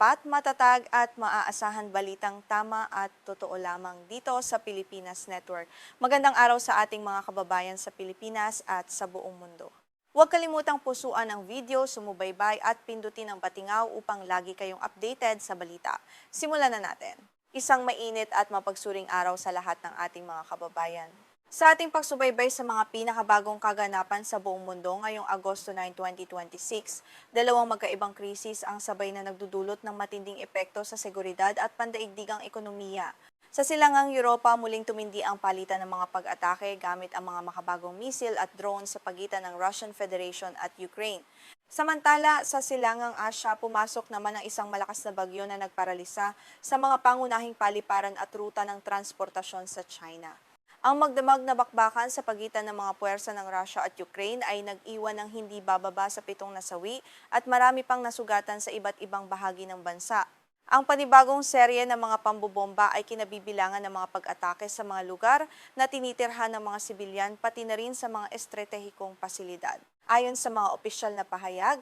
tapat, matatag at maaasahan balitang tama at totoo lamang dito sa Pilipinas Network. Magandang araw sa ating mga kababayan sa Pilipinas at sa buong mundo. Huwag kalimutang pusuan ang video, sumubaybay at pindutin ang batingaw upang lagi kayong updated sa balita. Simulan na natin. Isang mainit at mapagsuring araw sa lahat ng ating mga kababayan. Sa ating pagsubaybay sa mga pinakabagong kaganapan sa buong mundo ngayong Agosto 9, 2026, dalawang magkaibang krisis ang sabay na nagdudulot ng matinding epekto sa seguridad at pandaigdigang ekonomiya. Sa silangang Europa, muling tumindi ang palitan ng mga pag-atake gamit ang mga makabagong misil at drone sa pagitan ng Russian Federation at Ukraine. Samantala, sa silangang Asya, pumasok naman ang isang malakas na bagyo na nagparalisa sa mga pangunahing paliparan at ruta ng transportasyon sa China. Ang magdamag na bakbakan sa pagitan ng mga puwersa ng Russia at Ukraine ay nag-iwan ng hindi bababa sa 7 nasawi at marami pang nasugatan sa iba't ibang bahagi ng bansa. Ang panibagong serye ng mga pambobomba ay kinabibilangan ng mga pag-atake sa mga lugar na tinitirhan ng mga sibilyan pati na rin sa mga estratehikong pasilidad. Ayon sa mga opisyal na pahayag,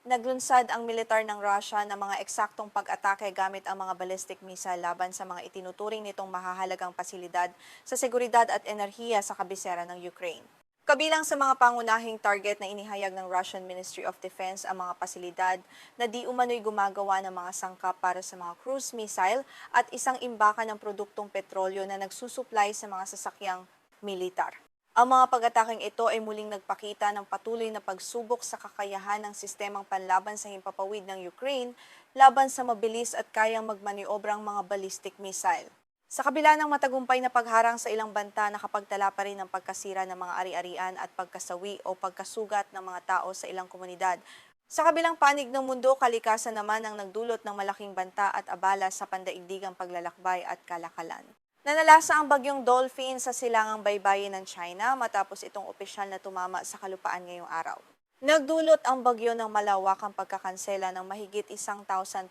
naglunsad ang militar ng Russia ng mga eksaktong pag-atake gamit ang mga ballistic missile laban sa mga itinuturing nitong mahahalagang pasilidad sa seguridad at enerhiya sa kabisera ng Ukraine. Kabilang sa mga pangunahing target na inihayag ng Russian Ministry of Defense ang mga pasilidad na di umano'y gumagawa ng mga sangkap para sa mga cruise missile at isang imbakan ng produktong petrolyo na nagsusuplay sa mga sasakyang militar. Ang mga pag-ataking ito ay muling nagpakita ng patuloy na pagsubok sa kakayahan ng sistemang panlaban sa himpapawid ng Ukraine laban sa mabilis at kayang magmaniobrang mga ballistic missile. Sa kabila ng matagumpay na pagharang sa ilang banta, nakapagtala pa rin ng pagkasira ng mga ari-arian at pagkasawi o pagkasugat ng mga tao sa ilang komunidad. Sa kabilang panig ng mundo, kalikasan naman ang nagdulot ng malaking banta at abala sa pandaigdigang paglalakbay at kalakalan. Nanalasa ang bagyong Dolphin sa silangang baybayin ng China matapos itong opisyal na tumama sa kalupaan ngayong araw. Nagdulot ang bagyo ng malawakang pagkakansela ng mahigit 1,300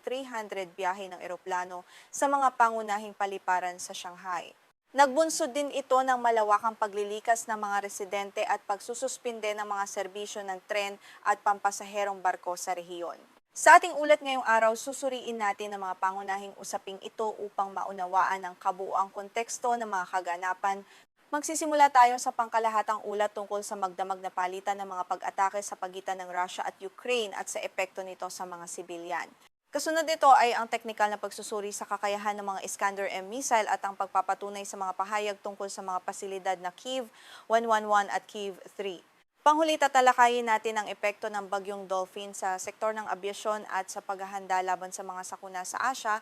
biyahe ng eroplano sa mga pangunahing paliparan sa Shanghai. Nagbunsod din ito ng malawakang paglilikas ng mga residente at pagsususpinde ng mga serbisyo ng tren at pampasaherong barko sa rehiyon. Sa ating ulat ngayong araw, susuriin natin ang mga pangunahing usaping ito upang maunawaan ang kabuuang konteksto ng mga kaganapan. Magsisimula tayo sa pangkalahatang ulat tungkol sa magdamag na palitan ng mga pag-atake sa pagitan ng Russia at Ukraine at sa epekto nito sa mga sibilyan. Kasunod nito ay ang teknikal na pagsusuri sa kakayahan ng mga Iskander-M missile at ang pagpapatunay sa mga pahayag tungkol sa mga pasilidad na Kyiv 111 at Kyiv 3. Panghuli, tatalakayin natin ang epekto ng bagyong Dolphin sa sektor ng abyasyon at sa paghahanda laban sa mga sakuna sa Asya.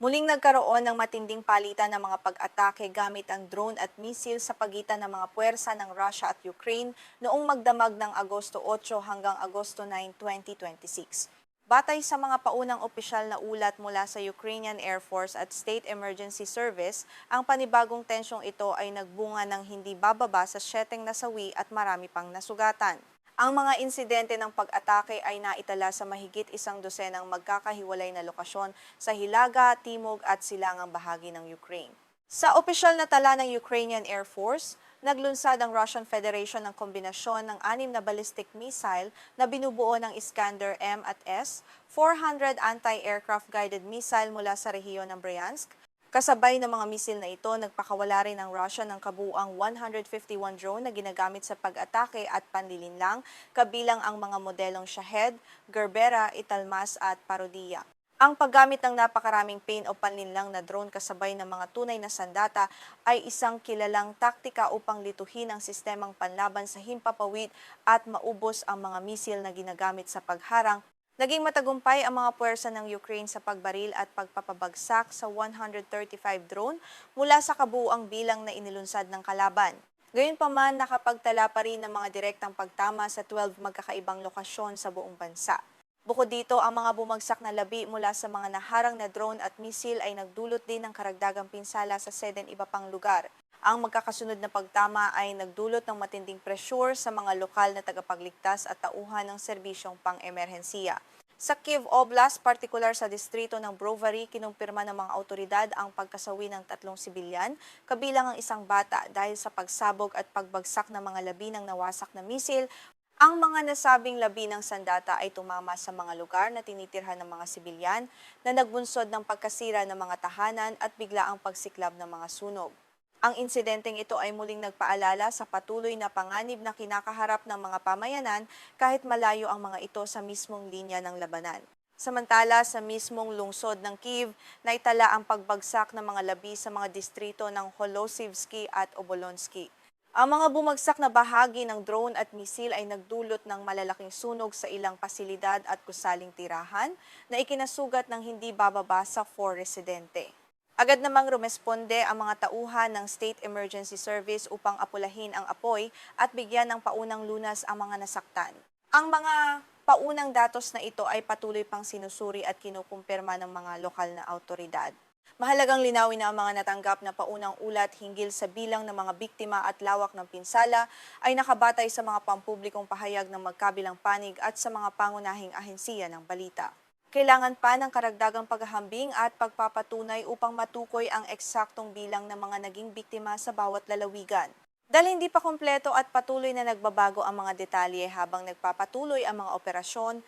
Muling nagkaroon ng matinding palitan ng mga pag-atake gamit ang drone at misil sa pagitan ng mga puwersa ng Russia at Ukraine noong magdamag ng Agosto 8 hanggang Agosto 9, 2026. Batay sa mga paunang opisyal na ulat mula sa Ukrainian Air Force at State Emergency Service, ang panibagong tensyong ito ay nagbunga ng hindi bababa sa 7 nasawi at marami pang nasugatan. Ang mga insidente ng pag-atake ay naitala sa mahigit 100 magkakahiwalay na lokasyon sa Hilaga, Timog at silangang bahagi ng Ukraine. Sa opisyal na tala ng Ukrainian Air Force, naglunsad ang Russian Federation ng kombinasyon ng 6 na ballistic missile na binubuo ng Iskander-M at S, 400 anti-aircraft guided missile mula sa rehiyon ng Bryansk. Kasabay ng mga misil na ito, nagpakawala rin ang Russia ng kabuuang 151 drone na ginagamit sa pag-atake at panlilinlang, kabilang ang mga modelong Shahed, Gerbera, Italmas at Parodiya. Ang paggamit ng napakaraming pain o panlinlang na drone kasabay ng mga tunay na sandata ay isang kilalang taktika upang lituhin ang sistemang panlaban sa himpapawid at maubos ang mga misil na ginagamit sa pagharang. Naging matagumpay ang mga puwersa ng Ukraine sa pagbaril at pagpapabagsak sa 135 drone mula sa kabuuang bilang na inilunsad ng kalaban. Gayunpaman, nakapagtala pa rin ng mga direktang pagtama sa 12 magkakaibang lokasyon sa buong bansa. Bukod dito, ang mga bumagsak na labi mula sa mga naharang na drone at misil ay nagdulot din ng karagdagang pinsala sa 7 iba pang lugar. Ang magkakasunod na pagtama ay nagdulot ng matinding presyur sa mga lokal na tagapagligtas at tauhan ng serbisyong pang-emerhensiya. Sa Kyiv Oblast, partikular sa distrito ng Brovary, kinumpirma ng mga autoridad ang pagkasawi ng 3 sibilyan, kabilang ang isang bata dahil sa pagsabog at pagbagsak ng mga labi ng nawasak na misil Ang mga nasabing labi ng sandata ay tumama sa mga lugar na tinitirhan ng mga sibilyan na nagbunsod ng pagkasira ng mga tahanan at biglaang pagsiklab ng mga sunog. Ang insidenteng ito ay muling nagpaalala sa patuloy na panganib na kinakaharap ng mga pamayanan kahit malayo ang mga ito sa mismong linya ng labanan. Samantala, sa mismong lungsod ng Kyiv, naitala ang pagbagsak ng mga labi sa mga distrito ng Holosivsky at Obolonsky. Ang mga bumagsak na bahagi ng drone at misil ay nagdulot ng malalaking sunog sa ilang pasilidad at gusaling tirahan na ikinasugat ng hindi bababa sa 4 residente. Agad namang rumesponde ang mga tauhan ng State Emergency Service upang apulahin ang apoy at bigyan ng paunang lunas ang mga nasaktan. Ang mga paunang datos na ito ay patuloy pang sinusuri at kinukumpirma ng mga lokal na autoridad. Mahalagang linawin na ang mga natanggap na paunang ulat hinggil sa bilang ng mga biktima at lawak ng pinsala ay nakabatay sa mga pampublikong pahayag ng magkabilang panig at sa mga pangunahing ahensiya ng balita. Kailangan pa ng karagdagang paghahambing at pagpapatunay upang matukoy ang eksaktong bilang ng mga naging biktima sa bawat lalawigan. Dahil hindi pa kumpleto at patuloy na nagbabago ang mga detalye habang nagpapatuloy ang mga operasyon,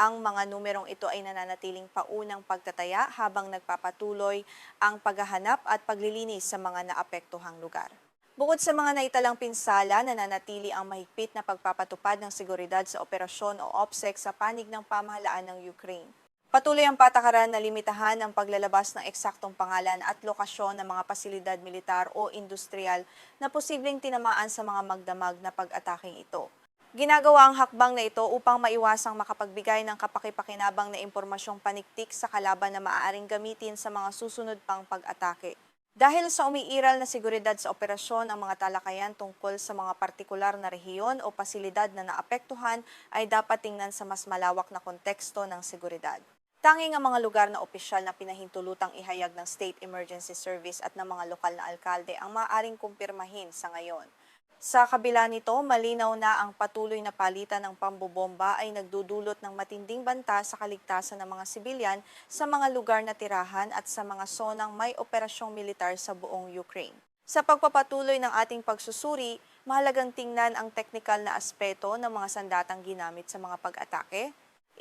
ang mga numerong ito ay nananatiling paunang pagtataya habang nagpapatuloy ang paghahanap at paglilinis sa mga naapektuhang lugar. Bukod sa mga naitalang pinsala, nananatili ang mahigpit na pagpapatupad ng seguridad sa operasyon o OPSEC sa panig ng pamahalaan ng Ukraine. Patuloy ang patakaran na limitahan ang paglalabas ng eksaktong pangalan at lokasyon ng mga pasilidad militar o industrial na posibleng tinamaan sa mga magdamag na pag-ataking ito. Ginagawa ang hakbang na ito upang maiwasang makapagbigay ng kapakipakinabang na impormasyong paniktik sa kalaban na maaaring gamitin sa mga susunod pang pag-atake. Dahil sa umiiral na seguridad sa operasyon, ang mga talakayan tungkol sa mga partikular na rehiyon o pasilidad na naapektuhan ay dapat tingnan sa mas malawak na konteksto ng seguridad. Tanging ang mga lugar na opisyal na pinahintulutang ihayag ng State Emergency Service at ng mga lokal na alkalde ang maaaring kumpirmahin sa ngayon. Sa kabila nito, malinaw na ang patuloy na palitan ng pambobomba ay nagdudulot ng matinding banta sa kaligtasan ng mga sibilyan sa mga lugar na tirahan at sa mga sonang may operasyong militar sa buong Ukraine. Sa pagpapatuloy ng ating pagsusuri, mahalagang tingnan ang teknikal na aspeto ng mga sandatang ginamit sa mga pag-atake.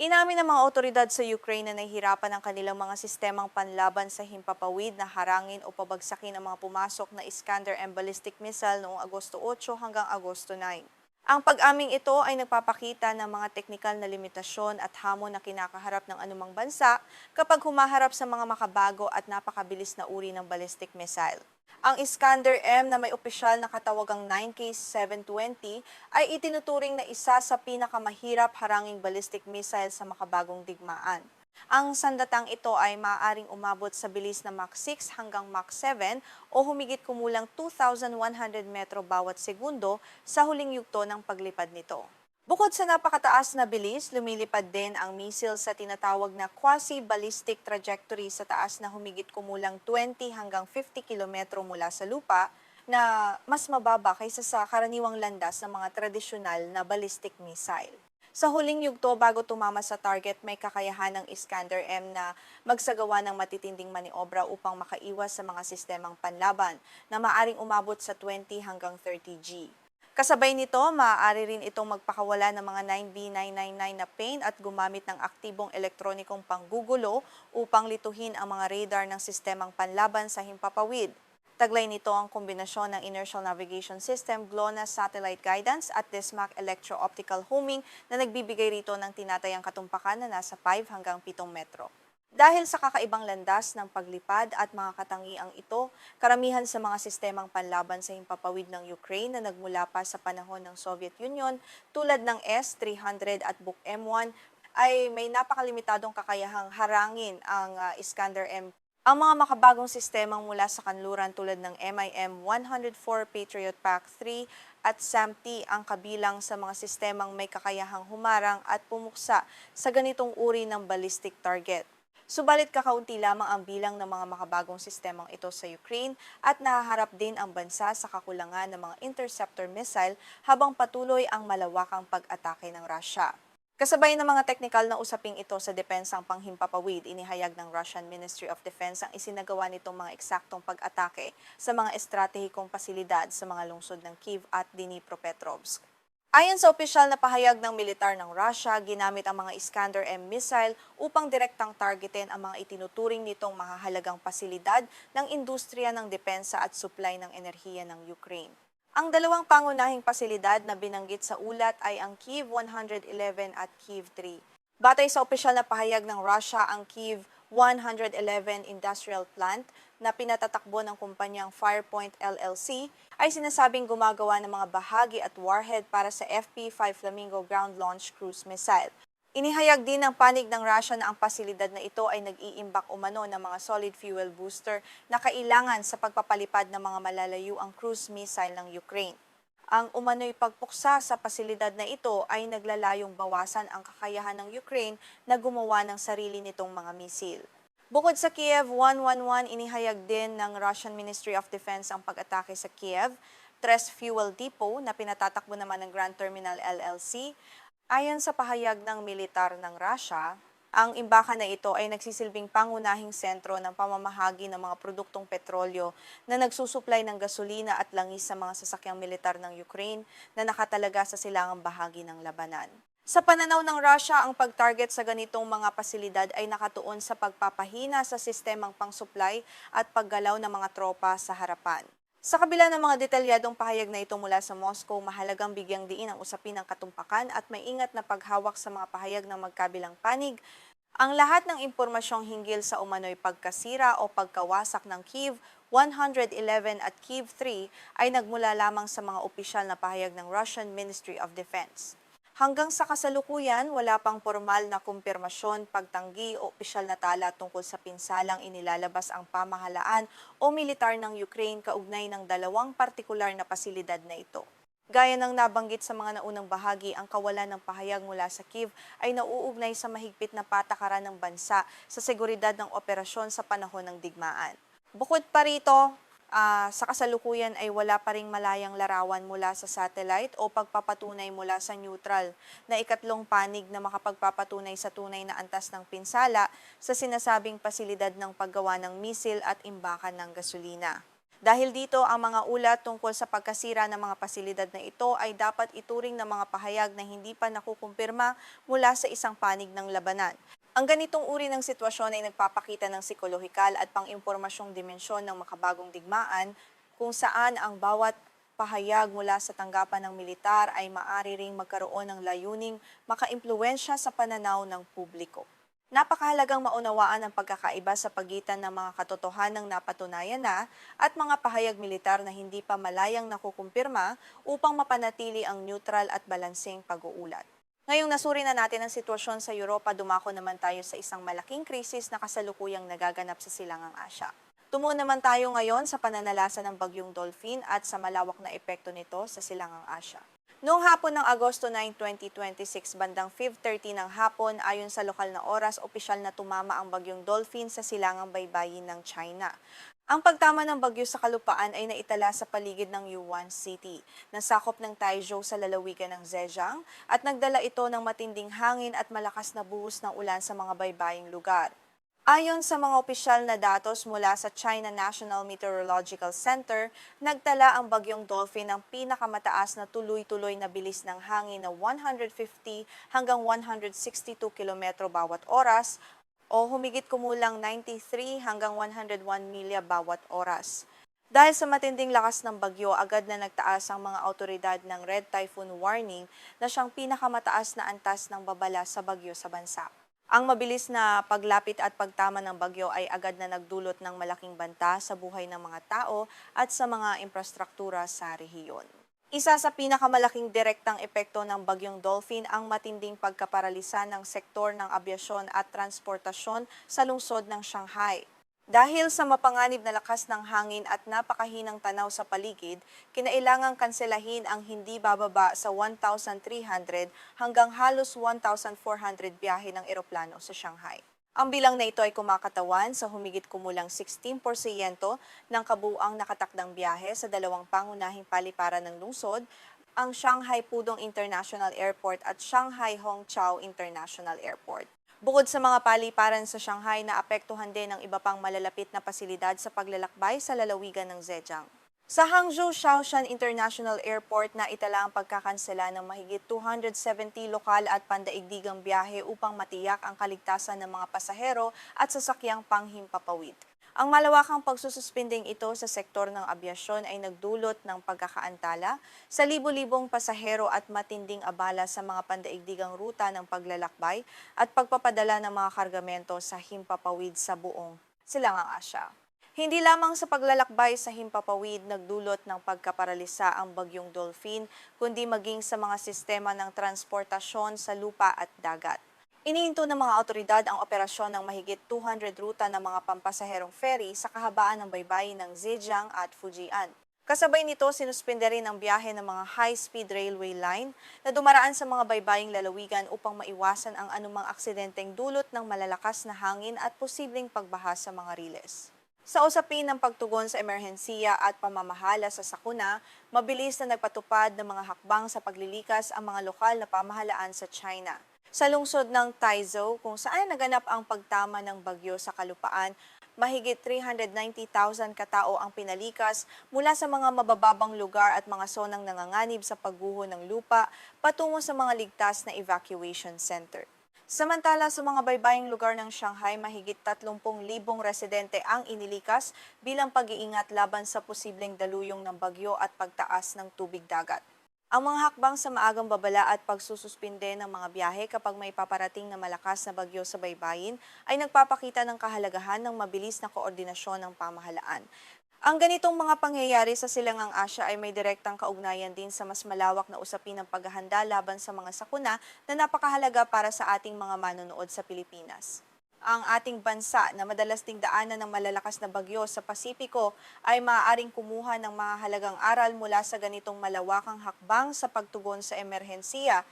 Inamin ng mga otoridad sa Ukraine na nahihirapan ang kanilang mga sistemang panlaban sa himpapawid na harangin o pabagsakin ang mga pumasok na Iskander-M ballistic missile noong Agosto 8 hanggang Agosto 9. Ang pag-aming ito ay nagpapakita ng mga teknikal na limitasyon at hamon na kinakaharap ng anumang bansa kapag humaharap sa mga makabago at napakabilis na uri ng ballistic missile. Ang Iskander-M na may opisyal na katawagang 9K720 ay itinuturing na isa sa pinakamahirap haranging ballistic missile sa makabagong digmaan. Ang sandatang ito ay maaaring umabot sa bilis na Mach 6 hanggang Mach 7 o humigit kumulang 2,100 metro bawat segundo sa huling yugto ng paglipad nito. Bukod sa napakataas na bilis, lumilipad din ang missile sa tinatawag na quasi-ballistic trajectory sa taas na humigit kumulang 20 hanggang 50 kilometro mula sa lupa na mas mababa kaysa sa karaniwang landas ng mga tradisyonal na ballistic missile. Sa huling yugto bago tumama sa target, may kakayahan ng Iskander-M na magsagawa ng matitinding maniobra upang makaiwas sa mga sistemang panlaban na maaring umabot sa 20 hanggang 30 G. Kasabay nito, maaari rin itong magpakawala ng mga 9B999 na pain at gumamit ng aktibong elektronikong panggugulo upang lituhin ang mga radar ng sistemang panlaban sa himpapawid. Taglay nito ang kombinasyon ng Inertial Navigation System, GLONASS Satellite Guidance at DESMAC Electro-Optical Homing na nagbibigay rito ng tinatayang katumpakan na nasa 5 hanggang 7 metro. Dahil sa kakaibang landas ng paglipad at mga katangiang ito, karamihan sa mga sistemang panlaban sa himpapawid ng Ukraine na nagmula pa sa panahon ng Soviet Union tulad ng S-300 at Buk M1 ay may napakalimitadong kakayahang harangin ang Iskander-M. Ang mga makabagong sistemang mula sa kanluran tulad ng MIM-104 Patriot PAC-3 at SAM-T ang kabilang sa mga sistemang may kakayahang humarang at pumuksa sa ganitong uri ng ballistic target. Subalit kakaunti lamang ang bilang ng mga makabagong sistemang ito sa Ukraine at nahaharap din ang bansa sa kakulangan ng mga interceptor missile habang patuloy ang malawakang pag-atake ng Russia. Kasabay ng mga teknikal na usaping ito sa depensang panghimpapawid, inihayag ng Russian Ministry of Defense ang isinagawa nitong mga eksaktong pag-atake sa mga estratehikong pasilidad sa mga lungsod ng Kyiv at Dnipropetrovsk. Ayon sa opisyal na pahayag ng militar ng Russia, ginamit ang mga Iskander-M missile upang direktang targetin ang mga itinuturing nitong mahahalagang pasilidad ng industriya ng depensa at supply ng enerhiya ng Ukraine. Ang dalawang pangunahing pasilidad na binanggit sa ulat ay ang Kyiv 111 at Kyiv 3. Batay sa opisyal na pahayag ng Russia, ang Kyiv 111 Industrial Plant na pinatatakbo ng kumpanyang Firepoint LLC ay sinasabing gumagawa ng mga bahagi at warhead para sa FP-5 Flamingo ground launch cruise missile. Inihayag din ng panig ng Russia na ang pasilidad na ito ay nag-iimbak umano ng mga solid fuel booster na kailangan sa pagpapalipad ng mga malalayuang cruise missile ng Ukraine. Ang umano'y pagpuksa sa pasilidad na ito ay naglalayong bawasan ang kakayahan ng Ukraine na gumawa ng sarili nitong mga misil. Bukod sa Kiev 111, inihayag din ng Russian Ministry of Defense ang pag-atake sa Kiev, Tres Fuel Depot na pinatatakbo naman ng Grand Terminal LLC. Ayon sa pahayag ng militar ng Russia, ang imbakan na ito ay nagsisilbing pangunahing sentro ng pamamahagi ng mga produktong petrolyo na nagsusuplay ng gasolina at langis sa mga sasakyang militar ng Ukraine na nakatalaga sa silangang bahagi ng labanan. Sa pananaw ng Russia, ang pag-target sa ganitong mga pasilidad ay nakatuon sa pagpapahina sa sistemang pang-supply at paggalaw ng mga tropa sa harapan. Sa kabila ng mga detalyadong pahayag na ito mula sa Moscow, mahalagang bigyang diin ang usapin ng katumpakan at maingat na paghawak sa mga pahayag ng magkabilang panig. Ang lahat ng impormasyong hinggil sa umano'y pagkasira o pagkawasak ng Kyiv 111 at Kyiv 3 ay nagmula lamang sa mga opisyal na pahayag ng Russian Ministry of Defense. Hanggang sa kasalukuyan, wala pang formal na kumpirmasyon, pagtanggi o opisyal na tala tungkol sa pinsalang inilalabas ang pamahalaan o militar ng Ukraine kaugnay ng dalawang partikular na pasilidad na ito. Gaya ng nabanggit sa mga naunang bahagi, ang kawalan ng pahayag mula sa Kyiv ay nauugnay sa mahigpit na patakaran ng bansa sa seguridad ng operasyon sa panahon ng digmaan. Bukod pa rito, sa kasalukuyan ay wala pa ring malayang larawan mula sa satellite o pagpapatunay mula sa neutral na ikatlong panig na makapagpapatunay sa tunay na antas ng pinsala sa sinasabing pasilidad ng paggawa ng misil at imbakan ng gasolina. Dahil dito, ang mga ulat tungkol sa pagkasira ng mga pasilidad na ito ay dapat ituring ng mga pahayag na hindi pa nakukumpirma mula sa isang panig ng labanan. Ang ganitong uri ng sitwasyon ay nagpapakita ng psikolohikal at pang-impormasyong dimensyon ng makabagong digmaan kung saan ang bawat pahayag mula sa tanggapan ng militar ay maaari ring magkaroon ng layuning makaimpluwensya sa pananaw ng publiko. Napakahalagang maunawaan ang pagkakaiba sa pagitan ng mga katotohanang napatunayan na at mga pahayag militar na hindi pa malayang nakukumpirma upang mapanatili ang neutral at balanseng pag-uulat. Ngayong nasuri na natin ang sitwasyon sa Europa, dumako naman tayo sa isang malaking krisis na kasalukuyang nagaganap sa Silangang Asya. Tumuon naman tayo ngayon sa pananalasa ng Bagyong Dolphin at sa malawak na epekto nito sa Silangang Asya. Noong hapon ng Agosto 9, 2026, bandang 5:30 ng hapon, ayon sa lokal na oras, opisyal na tumama ang Bagyong Dolphin sa silangang baybayin ng China. Ang pagtama ng bagyo sa kalupaan ay naitala sa paligid ng Yuan City, nasakop ng Taizhou sa lalawigan ng Zhejiang at nagdala ito ng matinding hangin at malakas na buhos ng ulan sa mga baybaying lugar. Ayon sa mga opisyal na datos mula sa China National Meteorological Center, nagtala ang Bagyong Dolphin ng pinakamataas na tuloy-tuloy na bilis ng hangin na 150 hanggang 162 km bawat oras o humigit kumulang 93 hanggang 101 milya bawat oras. Dahil sa matinding lakas ng bagyo, agad na nagtaas ang mga autoridad ng Red Typhoon Warning na siyang pinakamataas na antas ng babala sa bagyo sa bansa. Ang mabilis na paglapit at pagtama ng bagyo ay agad na nagdulot ng malaking banta sa buhay ng mga tao at sa mga infrastruktura sa rehiyon. Isa sa pinakamalaking direktang epekto ng Bagyong Dolphin ang matinding pagkaparalisa ng sektor ng abyasyon at transportasyon sa lungsod ng Shanghai. Dahil sa mapanganib na lakas ng hangin at napakahinang tanaw sa paligid, kinailangang kanselahin ang hindi bababa sa 1,300 hanggang halos 1,400 biyahe ng eroplano sa Shanghai. Ang bilang na ito ay kumakatawan sa humigit kumulang 16% ng kabuuang nakatakdang biyahe sa dalawang pangunahing paliparan ng lungsod, ang Shanghai Pudong International Airport at Shanghai Hongqiao International Airport. Bukod sa mga paliparan sa Shanghai, naapektuhan din ang iba pang malalapit na pasilidad sa paglalakbay sa lalawigan ng Zhejiang. Sa Hangzhou Shaoshan International Airport na itala ang pagkakansela ng mahigit 270 lokal at pandaigdigang biyahe upang matiyak ang kaligtasan ng mga pasahero at sasakyang panghimpapawid. Ang malawakang pagsususpinding ito sa sektor ng abyasyon ay nagdulot ng pagkakaantala sa libo-libong pasahero at matinding abala sa mga pandaigdigang ruta ng paglalakbay at pagpapadala ng mga kargamento sa himpapawid sa buong Silangang Asya. Hindi lamang sa paglalakbay sa himpapawid nagdulot ng pagkaparalisa ang bagyong Dolphin, kundi maging sa mga sistema ng transportasyon sa lupa at dagat. Inihinto ng mga otoridad ang operasyon ng mahigit 200 ruta ng mga pampasaherong ferry sa kahabaan ng baybayin ng Zhejiang at Fujian. Kasabay nito, sinuspinde rin ang biyahe ng mga high-speed railway line na dumaraan sa mga baybaying lalawigan upang maiwasan ang anumang aksidenteng dulot ng malalakas na hangin at posibleng pagbaha sa mga riles. Sa usapin ng pagtugon sa emerhensiya at pamamahala sa sakuna, mabilis na nagpatupad ng mga hakbang sa paglilikas ang mga lokal na pamahalaan sa China. Sa lungsod ng Taizhou, kung saan naganap ang pagtama ng bagyo sa kalupaan, mahigit 390,000 katao ang pinalikas mula sa mga mabababang lugar at mga zonang nanganganib sa pagguho ng lupa patungo sa mga ligtas na evacuation center. Samantala sa mga baybaying lugar ng Shanghai, mahigit 30,000 residente ang inilikas bilang pag-iingat laban sa posibleng daluyong ng bagyo at pagtaas ng tubig dagat. Ang mga hakbang sa maagang babala at pagsususpinde ng mga biyahe kapag may paparating na malakas na bagyo sa baybayin ay nagpapakita ng kahalagahan ng mabilis na koordinasyon ng pamahalaan. Ang ganitong mga pangyayari sa Silangang Asya ay may direktang kaugnayan din sa mas malawak na usapin ng paghahanda laban sa mga sakuna na napakahalaga para sa ating mga manonood sa Pilipinas. Ang ating bansa na madalas ding daanan ng malalakas na bagyo sa Pasipiko ay maaaring kumuha ng mahalagang aral mula sa ganitong malawakang hakbang sa pagtugon sa emerhensiya.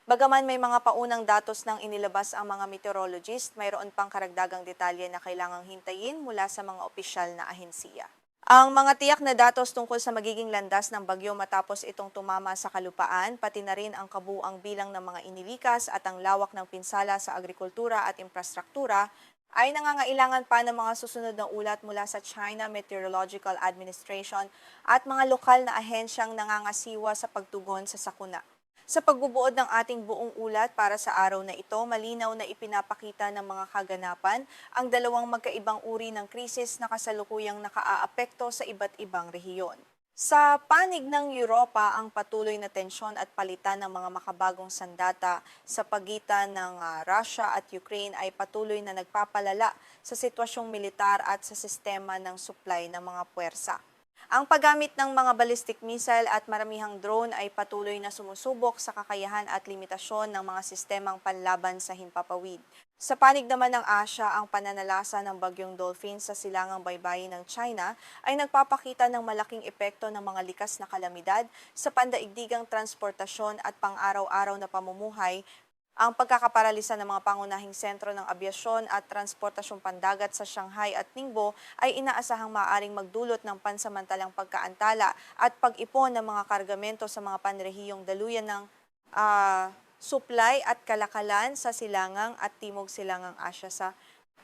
Bagaman may mga paunang datos nang inilabas ang mga meteorologist, mayroon pang karagdagang detalye na kailangang hintayin mula sa mga opisyal na ahensiya. Ang mga tiyak na datos tungkol sa magiging landas ng bagyo matapos itong tumama sa kalupaan, pati na rin ang kabuuang bilang ng mga inilikas at ang lawak ng pinsala sa agrikultura at infrastruktura, ay nangangailangan pa ng mga susunod na ulat mula sa China Meteorological Administration at mga lokal na ahensyang nangangasiwa sa pagtugon sa sakuna. Sa pagbubuod ng ating buong ulat para sa araw na ito, malinaw na ipinapakita ng mga kaganapan ang dalawang magkaibang uri ng krisis na kasalukuyang nakaaapekto sa iba't ibang rehiyon. Sa panig ng Europa, ang patuloy na tensyon at palitan ng mga makabagong sandata sa pagitan ng Russia at Ukraine ay patuloy na nagpapalala sa sitwasyong militar at sa sistema ng supply ng mga puwersa. Ang paggamit ng mga ballistic missile at maramihang drone ay patuloy na sumusubok sa kakayahan at limitasyon ng mga sistemang panlaban sa himpapawid. Sa panig naman ng Asya, ang pananalasa ng bagyong Dolphin sa silangang baybayin ng China ay nagpapakita ng malaking epekto ng mga likas na kalamidad sa pandaigdigang transportasyon at pang-araw-araw na pamumuhay. Ang pagkakaparalisa ng mga pangunahing sentro ng abyasyon at transportasyong pandagat sa Shanghai at Ningbo ay inaasahang maaaring magdulot ng pansamantalang pagkaantala at pag-ipon ng mga kargamento sa mga panrehiyong daluyan ng supply at kalakalan sa Silangang at Timog Silangang Asya sa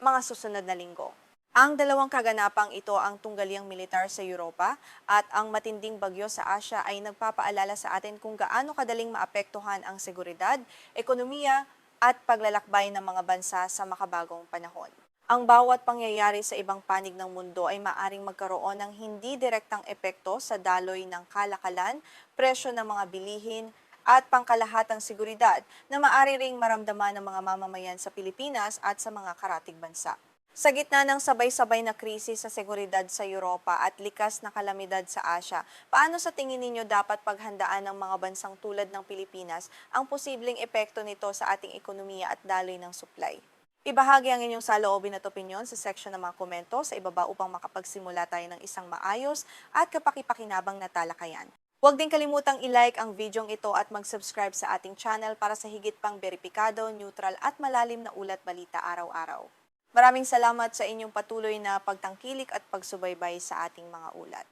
mga susunod na linggo. Ang dalawang kaganapang ito ang tunggaliang militar sa Europa at ang matinding bagyo sa Asya ay nagpapaalala sa atin kung gaano kadaling maapektuhan ang seguridad, ekonomiya at paglalakbay ng mga bansa sa makabagong panahon. Ang bawat pangyayari sa ibang panig ng mundo ay maaring magkaroon ng hindi direktang epekto sa daloy ng kalakalan, presyo ng mga bilihin, at pangkalahatang seguridad na maaari ring maramdaman ng mga mamamayan sa Pilipinas at sa mga karatig bansa. Sa gitna ng sabay-sabay na krisis sa seguridad sa Europa at likas na kalamidad sa Asya, paano sa tingin ninyo dapat paghandaan ng mga bansang tulad ng Pilipinas ang posibleng epekto nito sa ating ekonomiya at daloy ng supply? Ibahagi ang inyong saloobin at opinyon sa section ng mga komento sa ibaba upang makapagsimula tayo ng isang maayos at kapakipakinabang na talakayan. Huwag din kalimutang i-like ang videong ito at mag-subscribe sa ating channel para sa higit pang beripikado, neutral at malalim na ulat balita araw-araw. Maraming salamat sa inyong patuloy na pagtangkilik at pagsubaybay sa ating mga ulat.